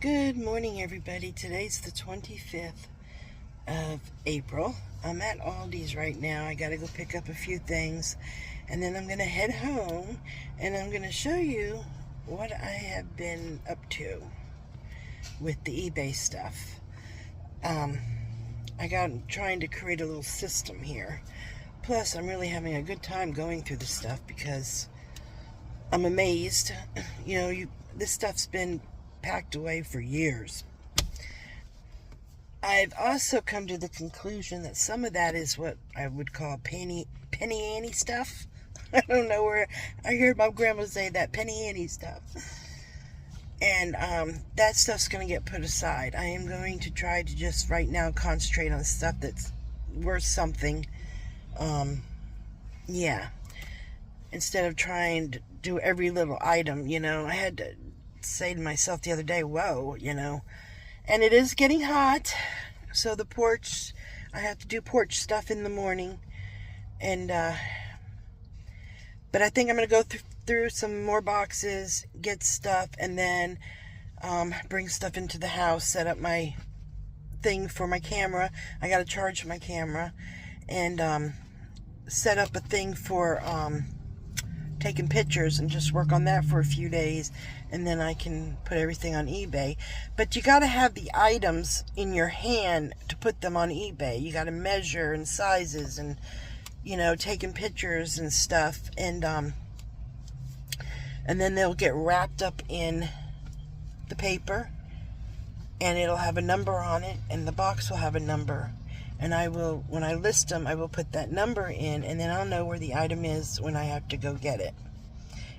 Good morning, everybody. Today's the 25th of April. I'm at Aldi's right now. I gotta go pick up a few things, and then I'm gonna head home, and I'm gonna show you what I have been up to with the eBay stuff. I got trying to create a little system here. Plus, I'm really having a good time going through the stuff because I'm amazed. This stuff's been packed away for years. I've also come to the conclusion that some of that is what I would call penny ante stuff. I don't know where I heard my grandma say that, penny ante stuff. And that stuff's going to get put aside. I am going to try to just right now concentrate on stuff that's worth something. Yeah. Instead of trying to do every little item, I had to say to myself the other day, whoa, and it is getting hot, so the porch, I have to do porch stuff in the morning, and but I think I'm going to go through some more boxes, get stuff, and then bring stuff into the house, set up my thing for my camera. I got to charge my camera, and set up a thing for taking pictures and just work on that for a few days, and then I can put everything on eBay. But you got to have the items in your hand to put them on eBay. You got to measure and sizes and taking pictures and stuff, and then they'll get wrapped up in the paper, and it'll have a number on it, and the box will have a number. And I will, when I list them, I will put that number in, and then I'll know where the item is when I have to go get it.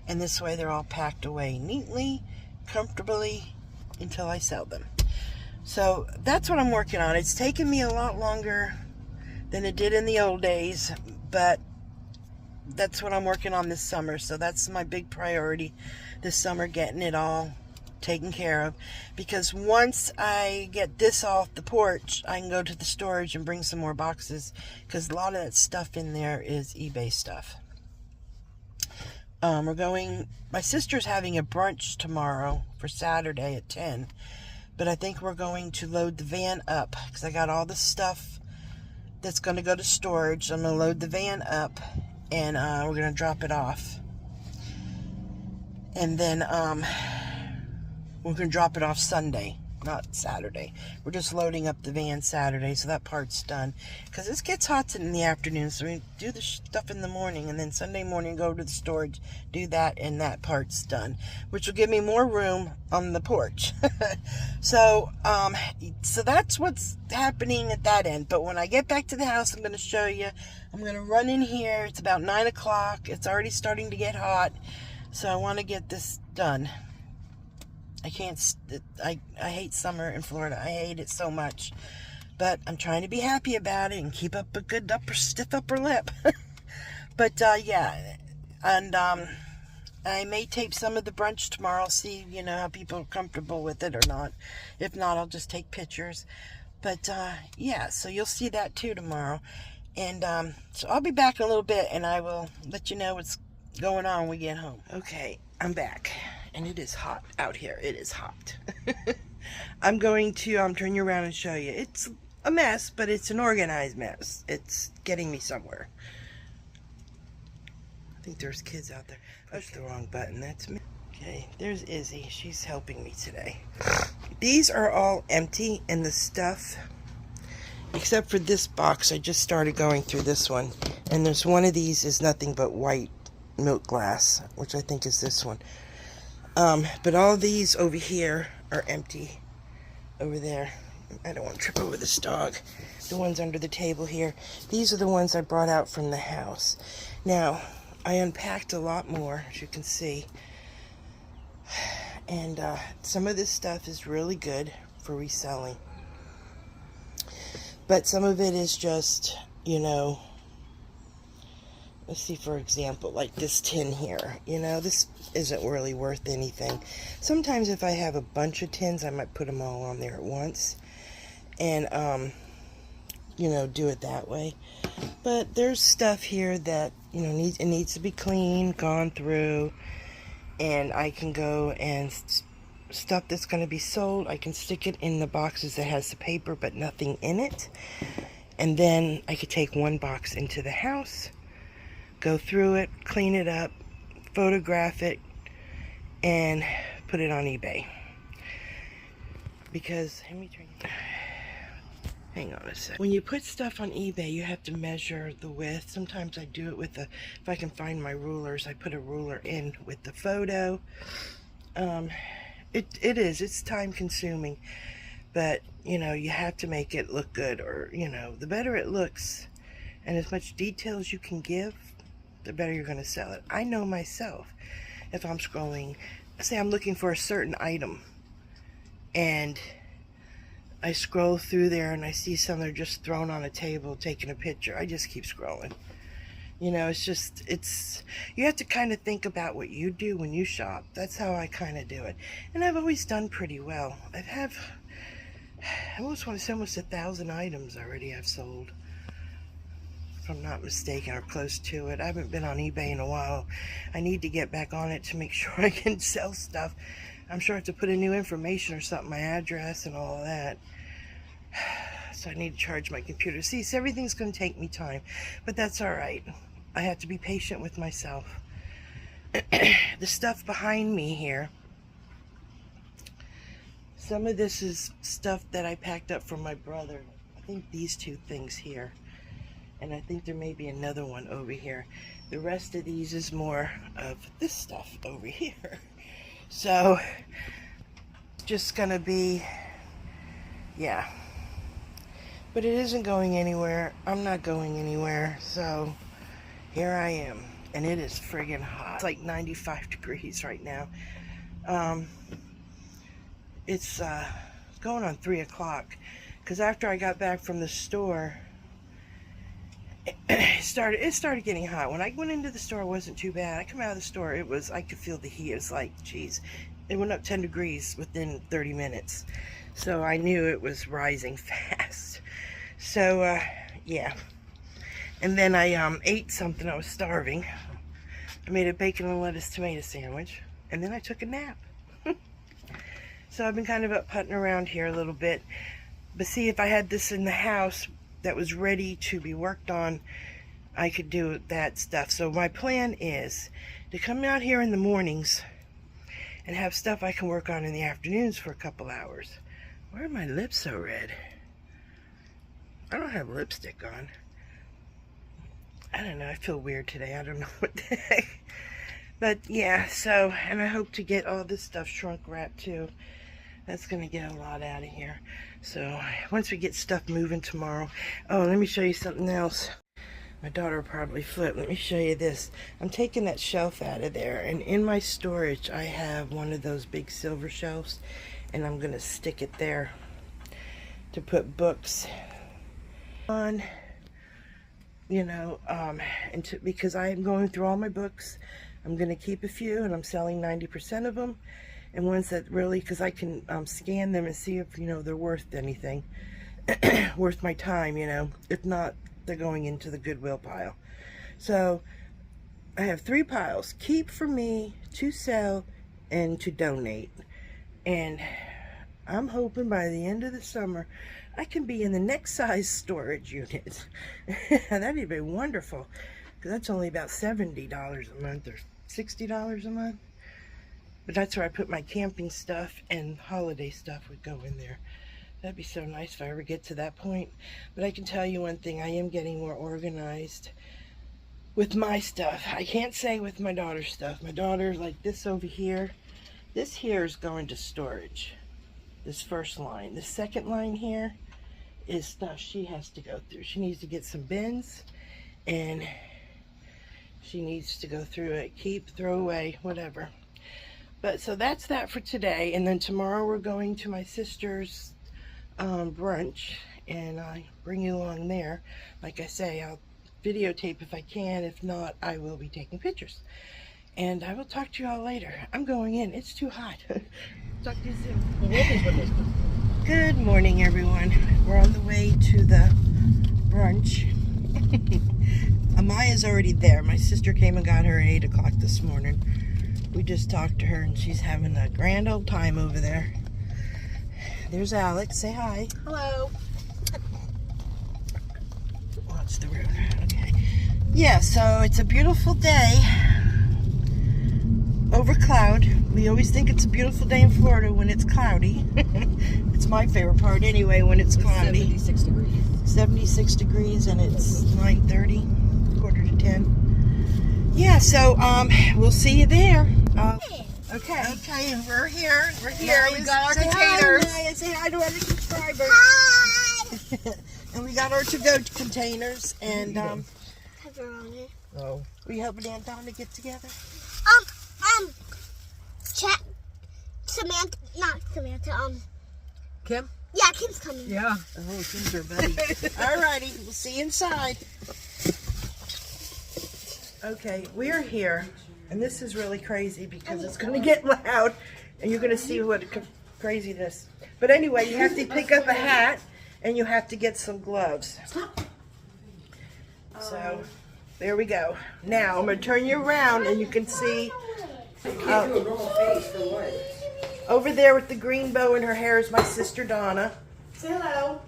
And this way they're all packed away neatly, comfortably, until I sell them. So that's what I'm working on. It's taken me a lot longer than it did in the old days, but that's what I'm working on this summer. So that's my big priority this summer, getting it all taken care of, because once I get this off the porch, I can go to the storage and bring some more boxes, because a lot of that stuff in there is eBay stuff. My sister's having a brunch tomorrow for Saturday at 10, but I think we're going to load the van up, because I got all the stuff that's going to go to storage. I'm going to load the van up, and we're going to drop it off, and then we're going to drop it off Sunday, not Saturday. We're just loading up the van Saturday, so that part's done. Because this gets hot in the afternoon, so we do the stuff in the morning, and then Sunday morning go to the storage, do that, and that part's done. Which will give me more room on the porch. So that's what's happening at that end. But when I get back to the house, I'm going to show you. I'm going to run in here. It's about 9 o'clock. It's already starting to get hot. So I want to get this done. I hate summer in Florida. I hate it so much. But I'm trying to be happy about it and keep up a good stiff upper lip. But, yeah. And I may tape some of the brunch tomorrow. See, how people are comfortable with it or not. If not, I'll just take pictures. But, yeah. So you'll see that too tomorrow. And so I'll be back in a little bit, and I will let you know what's going on when we get home. Okay, I'm back. And it is hot out here. It is hot. I'm going to turn you around and show you. It's a mess, but it's an organized mess. It's getting me somewhere. I think there's kids out there. Push the wrong button. That's me. Okay, there's Izzy. She's helping me today. These are all empty, and the stuff, except for this box, I just started going through this one. And there's one of these is nothing but white milk glass, which I think is this one. But all these over here are empty. Over there. I don't want to trip over this dog. The ones under the table here. These are the ones I brought out from the house. Now, I unpacked a lot more, as you can see. And some of this stuff is really good for reselling. But some of it is just, let's see, for example, like this tin here. This isn't really worth anything. Sometimes if I have a bunch of tins, I might put them all on there at once. And, do it that way. But there's stuff here that, it needs to be cleaned, gone through. And I can go and stuff that's going to be sold, I can stick it in the boxes that has the paper but nothing in it. And then I could take one box into the house, go through it, clean it up, photograph it, and put it on eBay. Because, hang on a sec. When you put stuff on eBay, you have to measure the width. Sometimes I do it with if I can find my rulers, I put a ruler in with the photo. It's time consuming, but you know, you have to make it look good, or you know, the better it looks and as much detail as you can give, the better you're going to sell it. I know myself, if I'm scrolling, say I'm looking for a certain item and I scroll through there and I see some that are just thrown on a table taking a picture, I just keep scrolling. You know, you have to kind of think about what you do when you shop. That's how I kind of do it. And I've always done pretty well. I almost want to say almost 1,000 items already I've sold, if I'm not mistaken, or close to it. I haven't been on eBay in a while. I need to get back on it to make sure I can sell stuff. I'm sure I have to put in new information or something, my address and all of that. So I need to charge my computer. See, so everything's going to take me time, but that's all right. I have to be patient with myself. The stuff behind me here, some of this is stuff that I packed up from my brother. I think these two things here, and I think there may be another one over here. The rest of these is more of this stuff over here. So, just gonna be, yeah. But it isn't going anywhere. I'm not going anywhere. So, here I am. And it is friggin' hot. It's like 95 degrees right now. It's going on 3 o'clock. Because after I got back from the store, it started getting hot. When I went into the store, it wasn't too bad. I come out of the store, I could feel the heat. It was like, geez, it went up 10 degrees within 30 minutes. So I knew it was rising fast. So, yeah. And then I ate something. I was starving. I made a bacon and lettuce tomato sandwich. And then I took a nap. So I've been kind of up putting around here a little bit. But see, if I had this in the house that was ready to be worked on, I could do that stuff. So my plan is to come out here in the mornings and have stuff I can work on in the afternoons for a couple hours. Why are my lips so red? I don't have lipstick on. I don't know, I feel weird today. I don't know what the heck. But yeah, so, and I hope to get all this stuff shrunk wrapped too. That's going to get a lot out of here. So, once we get stuff moving tomorrow. Oh, let me show you something else. My daughter will probably flip. Let me show you this. I'm taking that shelf out of there. And in my storage, I have one of those big silver shelves. And I'm going to stick it there to put books on. You know, because I am going through all my books. I'm going to keep a few, and I'm selling 90% of them. And ones that really, because I can scan them and see if, you know, they're worth anything. Worth my time, you know. If not, they're going into the Goodwill pile. So, I have 3 piles. Keep for me, to sell, and to donate. And I'm hoping by the end of the summer, I can be in the next size storage unit. That'd be wonderful. Because that's only about $70 a month or $60 a month. But that's where I put my camping stuff, and holiday stuff would go in there. That'd be so nice if I ever get to that point. But I can tell you one thing, I am getting more organized with my stuff. I can't say with my daughter's stuff. My daughter, like this over here, this here is going to storage. This first line. The second line here is stuff she has to go through. She needs to get some bins, and she needs to go through it, keep, throw away, whatever. But so that's that for today. And then tomorrow we're going to my sister's brunch, and I bring you along there. Like I say, I'll videotape if I can. If not, I will be taking pictures. And I will talk to you all later. I'm going in. It's too hot. Talk to you soon. Good morning, everyone. We're on the way to the brunch. Amaya's already there. My sister came and got her at 8 o'clock this morning. We just talked to her and she's having a grand old time over there. There's Alex. Say hi. Hello. Watch the road. Okay. Yeah, so it's a beautiful day over cloud. We always think it's a beautiful day in Florida when it's cloudy. It's my favorite part anyway, when it's cloudy. 76 degrees. 76 degrees and it's 9:30, quarter to 10. Yeah, so we'll see you there. Okay. Okay, and we're here. We're here. We got our Say containers. Hi, Maya. Say hi to our subscribers. Hi! And we got our to-go containers. And Pepperoni. oh, we helping Anton to get together. Chat. Samantha, not Samantha. Kim? Yeah, Kim's coming. Yeah. Oh, Kim's our buddy. Alrighty, we'll see you inside. Okay, we're here, and this is really crazy because it's going to get loud, and you're going to see what crazy this. But anyway, you have to pick up a hat, and you have to get some gloves. So, there we go. Now, I'm going to turn you around, and you can see over there with the green bow in her hair is my sister Donna. Say hello.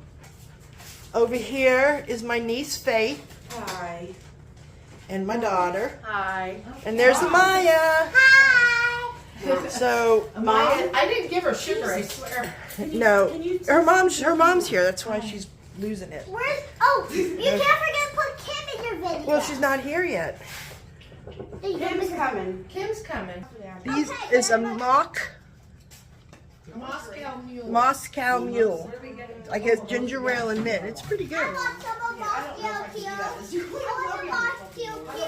Over here is my niece Faith. Hi. And my daughter. Hi. And there's Maya. Hi! So Maya, I didn't give her sugar, I swear. no, her mom's here. That's why she's losing it. Where's, oh, you can't forget to put Kim in your video. Well, she's not here yet. Kim's coming. Kim's coming. These is a Moscow Mule. I guess ginger ale and mint. It's pretty good.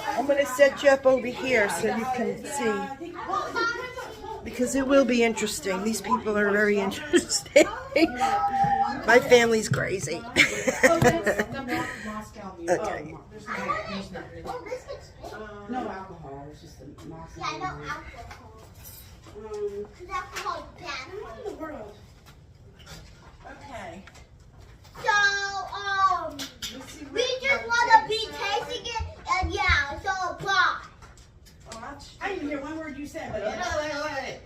I'm going to set you up over here so you can see. Because it will be interesting. These people are very interesting. My family's crazy. Okay. No alcohol, it's just the Moscow. Yeah, no alcohol. Because alcohol is bad. What in the world? Okay. So, we just want to be tasting it, and yeah, so apply. I didn't hear one word you said, but Okay.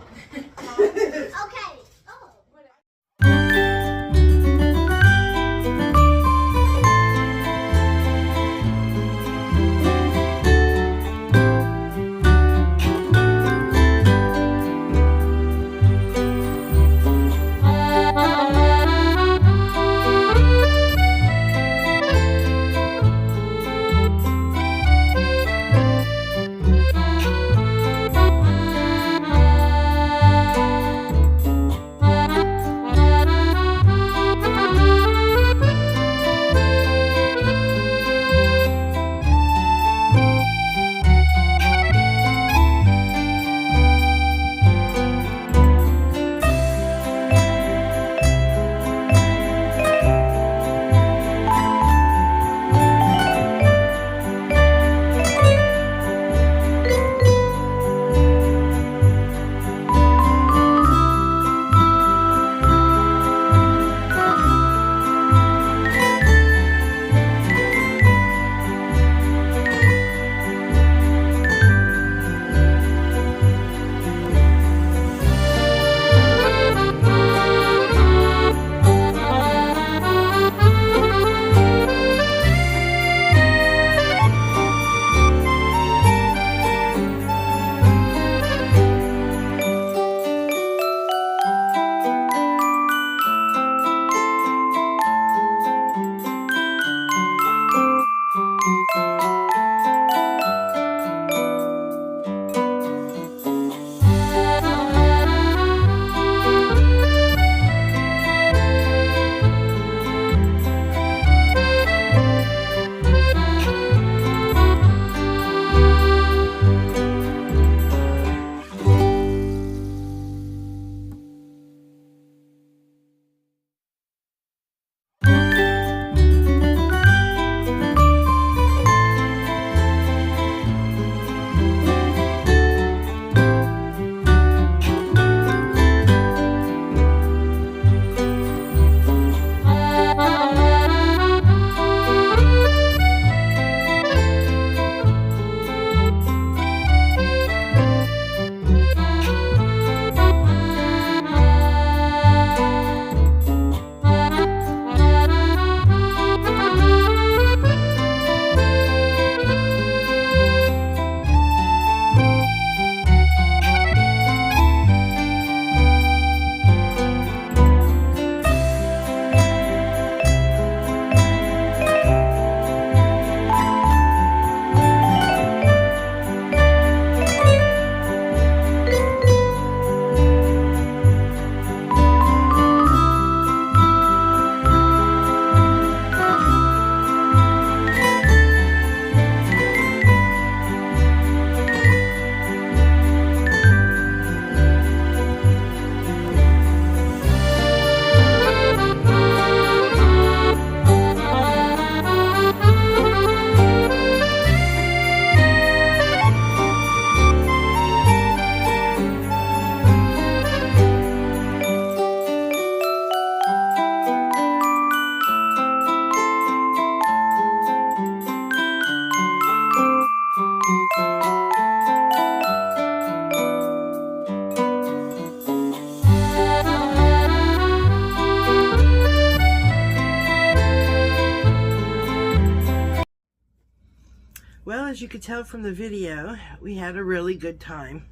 as you could tell from the video, we had a really good time.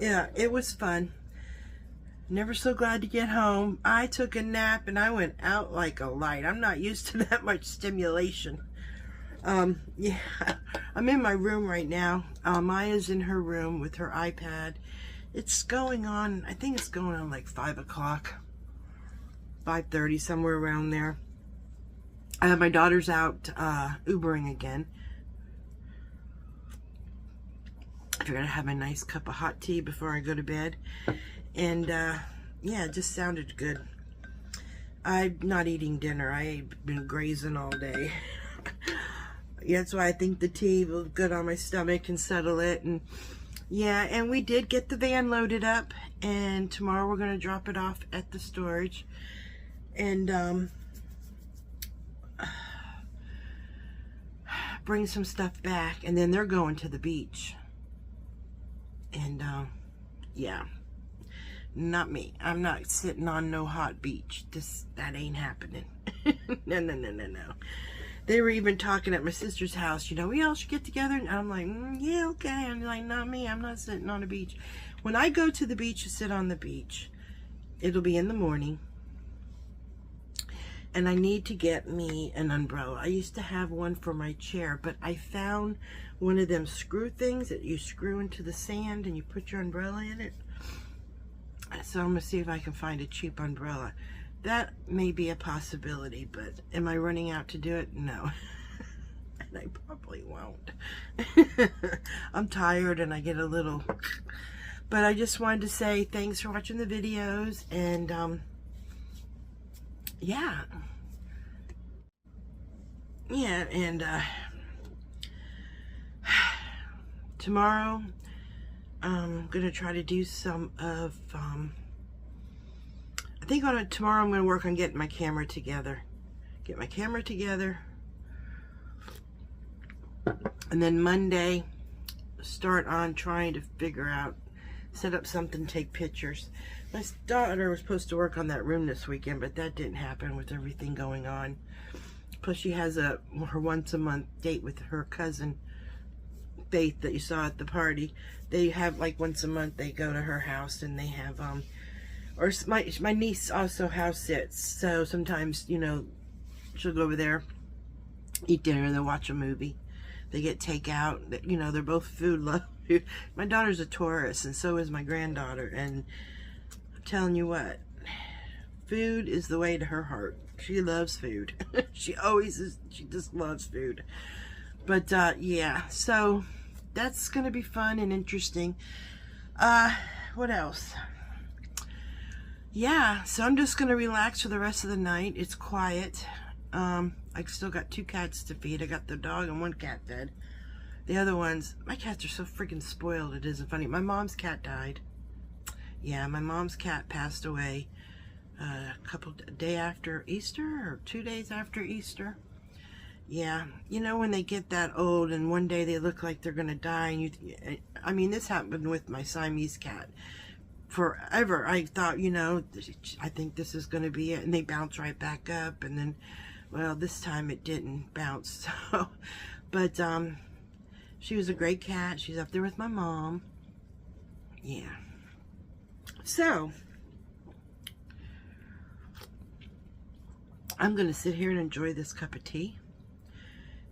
Yeah, it was fun. Never so glad to get home. I took a nap and I went out like a light. I'm not used to that much stimulation. Yeah, I'm in my room right now. Maya's in her room with her iPad. It's going on, I think it's going on like 5 o'clock, 5:30, somewhere around there. My daughter's out Ubering again. I figured I'd have a nice cup of hot tea before I go to bed. And yeah, it just sounded good. I'm not eating dinner. I've been grazing all day. Yeah, that's why I think the tea will good on my stomach and settle it. And yeah, and we did get the van loaded up, and tomorrow we're going to drop it off at the storage. And bring some stuff back, and then they're going to the beach. And yeah, not me. I'm not sitting on no hot beach. That ain't happening. No. They were even talking at my sister's house, you know, we all should get together. And I'm like, yeah, okay. I'm like, not me. I'm not sitting on a beach. When I go to the beach to sit on the beach, it'll be in the morning. And I need to get me an umbrella. I used to have one for my chair, but I found one of them screw things that you screw into the sand and you put your umbrella in it. So I'm going to see if I can find a cheap umbrella. That may be a possibility, but am I running out to do it? No. And I probably won't. I'm tired and I get a little... But I just wanted to say thanks for watching the videos, and yeah. Yeah, and tomorrow I'm going to try to do some of... I think tomorrow I'm going to work on getting my camera together. Get my camera together. And then Monday, start on trying to figure out, set up something, take pictures. My daughter was supposed to work on that room this weekend, but that didn't happen with everything going on. Plus she has her once a month date with her cousin, Faith, that you saw at the party. They have like once a month they go to her house and they have or my niece also house sits, so sometimes, you know, she'll go over there, eat dinner, and then watch a movie. They get takeout. You know, they're both food lovers. My daughter's a tourist, and so is my granddaughter, and I'm telling you what, food is the way to her heart. She loves food. She always is. She just loves food. But yeah, so that's gonna be fun and interesting. What else? Yeah, so I'm just going to relax for the rest of the night. It's quiet. I still got 2 cats to feed. I got the dog and 1 cat fed. The other ones, my cats are so freaking spoiled, it isn't funny. My mom's cat died. Yeah, my mom's cat passed away a day after Easter, or 2 days after Easter. Yeah, you know when they get that old and one day they look like they're going to die. And I mean, this happened with my Siamese cat. Forever I thought, you know, I think this is going to be it, and they bounce right back up, and then, well, this time it didn't bounce. So, but she was a great cat. She's up there with my mom. Yeah. So I'm going to sit here and enjoy this cup of tea,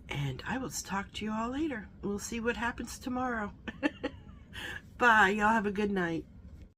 and I will talk to you all later. We'll see what happens tomorrow. Bye. Y'all have a good night.